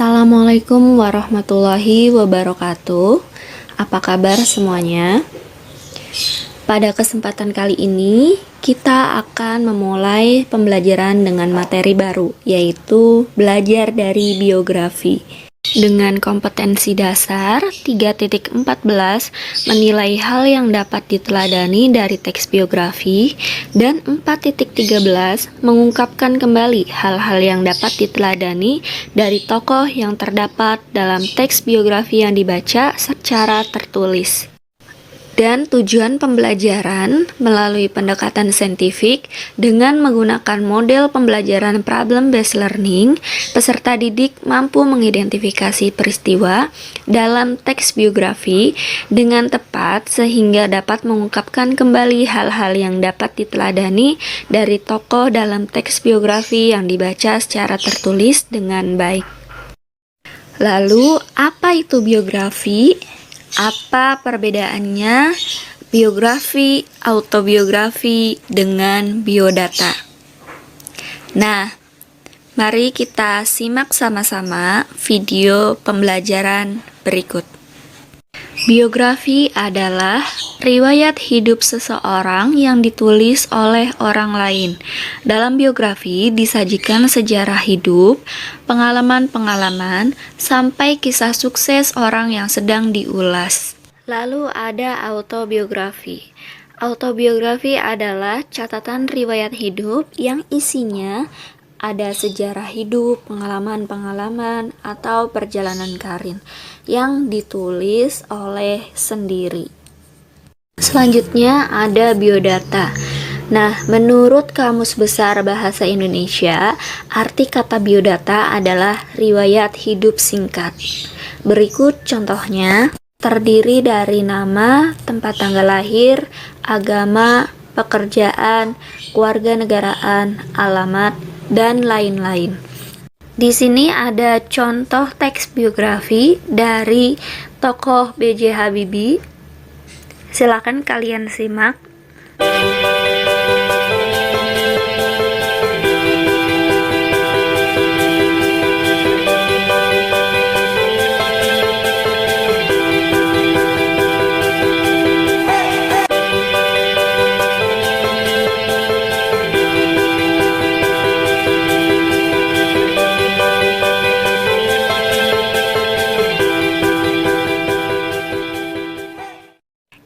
Assalamualaikum warahmatullahi wabarakatuh. Apa kabar semuanya? Pada kesempatan kali ini, kita akan memulai pembelajaran dengan materi baru, yaitu belajar dari biografi. Dengan kompetensi dasar 3.14 menilai hal yang dapat diteladani dari teks biografi, dan 4.13 mengungkapkan kembali hal-hal yang dapat diteladani dari tokoh yang terdapat dalam teks biografi yang dibaca secara tertulis. Dan tujuan pembelajaran melalui pendekatan saintifik dengan menggunakan model pembelajaran problem-based learning, peserta didik mampu mengidentifikasi peristiwa dalam teks biografi dengan tepat sehingga dapat mengungkapkan kembali hal-hal yang dapat diteladani dari tokoh dalam teks biografi yang dibaca secara tertulis dengan baik. Lalu, apa itu biografi? Apa perbedaannya biografi, autobiografi dengan biodata? Nah, mari kita simak sama-sama video pembelajaran berikut. Biografi adalah riwayat hidup seseorang yang ditulis oleh orang lain. Dalam biografi disajikan sejarah hidup, pengalaman-pengalaman, sampai kisah sukses orang yang sedang diulas. Lalu ada autobiografi. Autobiografi adalah catatan riwayat hidup yang isinya ada sejarah hidup, pengalaman-pengalaman, atau perjalanan karir yang ditulis oleh sendiri. Selanjutnya ada biodata. Nah, menurut Kamus Besar Bahasa Indonesia, arti kata biodata adalah riwayat hidup singkat. Berikut contohnya, terdiri dari nama, tempat tanggal lahir, agama, pekerjaan, kewarganegaraan, alamat, dan lain-lain. Di sini ada contoh teks biografi dari tokoh B.J. Habibie. Silakan kalian simak.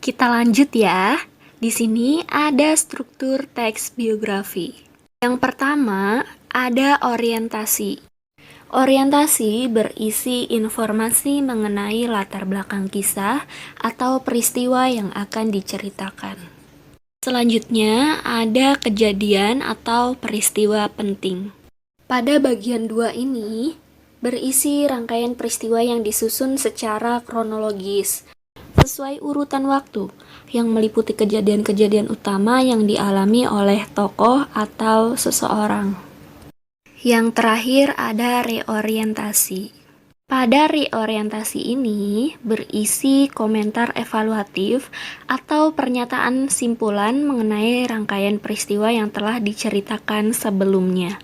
Kita lanjut ya. Di sini ada struktur teks biografi. Yang pertama, ada orientasi. Orientasi berisi informasi mengenai latar belakang kisah atau peristiwa yang akan diceritakan. Selanjutnya, ada kejadian atau peristiwa penting. Pada bagian 2 ini, berisi rangkaian peristiwa yang disusun secara kronologis sesuai urutan waktu yang meliputi kejadian-kejadian utama yang dialami oleh tokoh atau seseorang. Yang terakhir ada reorientasi. Pada reorientasi ini berisi komentar evaluatif atau pernyataan simpulan mengenai rangkaian peristiwa yang telah diceritakan sebelumnya.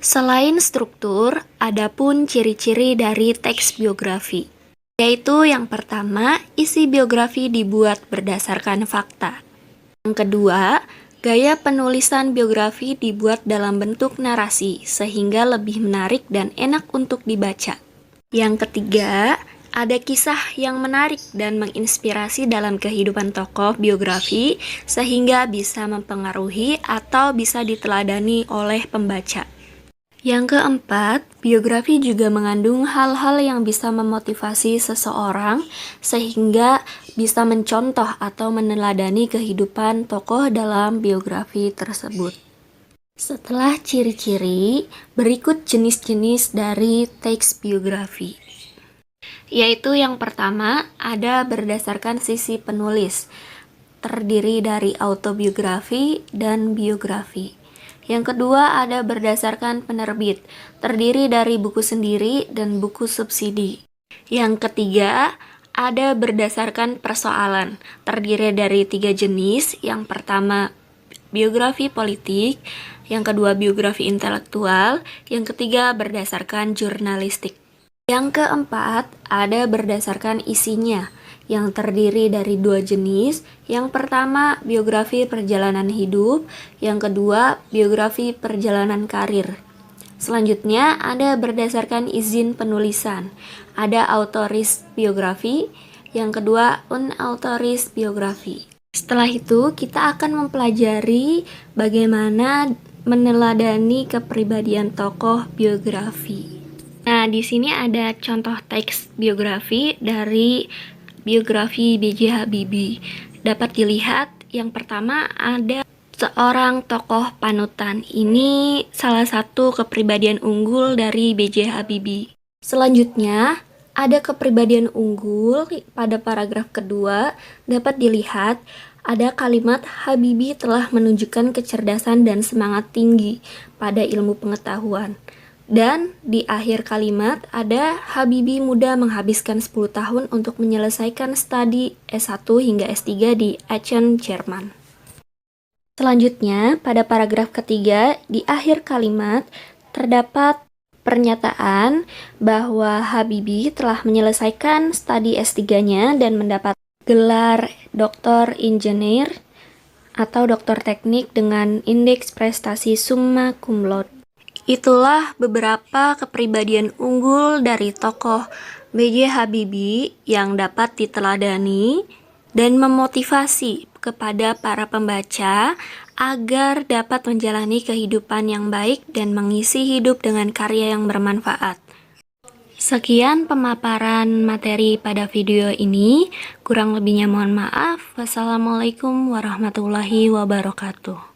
Selain struktur, ada pun ciri-ciri dari teks biografi. Yaitu yang pertama, isi biografi dibuat berdasarkan fakta. Yang kedua, gaya penulisan biografi dibuat dalam bentuk narasi, sehingga lebih menarik dan enak untuk dibaca. Yang ketiga, ada kisah yang menarik dan menginspirasi dalam kehidupan tokoh biografi, sehingga bisa mempengaruhi atau bisa diteladani oleh pembaca. Yang keempat, biografi juga mengandung hal-hal yang bisa memotivasi seseorang sehingga bisa mencontoh atau meneladani kehidupan tokoh dalam biografi tersebut. Setelah ciri-ciri, berikut jenis-jenis dari teks biografi. Yaitu yang pertama, ada berdasarkan sisi penulis, terdiri dari autobiografi dan biografi. Yang kedua ada berdasarkan penerbit, terdiri dari buku sendiri dan buku subsidi. Yang ketiga ada berdasarkan persoalan, terdiri dari 3 jenis. Yang pertama biografi politik, yang kedua biografi intelektual, yang ketiga berdasarkan jurnalistik. Yang keempat, ada berdasarkan isinya, yang terdiri dari 2 jenis. Yang pertama, biografi perjalanan hidup. Yang kedua, biografi perjalanan karir. Selanjutnya, ada berdasarkan izin penulisan. Ada autoris biografi. Yang kedua, unautoris biografi. Setelah itu, kita akan mempelajari bagaimana meneladani kepribadian tokoh biografi. Nah, di sini ada contoh teks biografi dari biografi B.J. Habibie. Dapat dilihat yang pertama ada seorang tokoh panutan. Ini salah satu kepribadian unggul dari B.J. Habibie. Selanjutnya, ada kepribadian unggul pada paragraf kedua. Dapat dilihat ada kalimat Habibie telah menunjukkan kecerdasan dan semangat tinggi pada ilmu pengetahuan. Dan di akhir kalimat ada Habibie muda menghabiskan 10 tahun untuk menyelesaikan studi S1 hingga S3 di Aachen, Jerman. Selanjutnya, pada paragraf ketiga, di akhir kalimat terdapat pernyataan bahwa Habibie telah menyelesaikan studi S3-nya dan mendapat gelar Doktor Insinyur atau Doktor Teknik dengan indeks prestasi summa cum laude. Itulah beberapa kepribadian unggul dari tokoh B.J. Habibie yang dapat diteladani dan memotivasi kepada para pembaca agar dapat menjalani kehidupan yang baik dan mengisi hidup dengan karya yang bermanfaat. Sekian pemaparan materi pada video ini. Kurang lebihnya mohon maaf. Wassalamualaikum warahmatullahi wabarakatuh.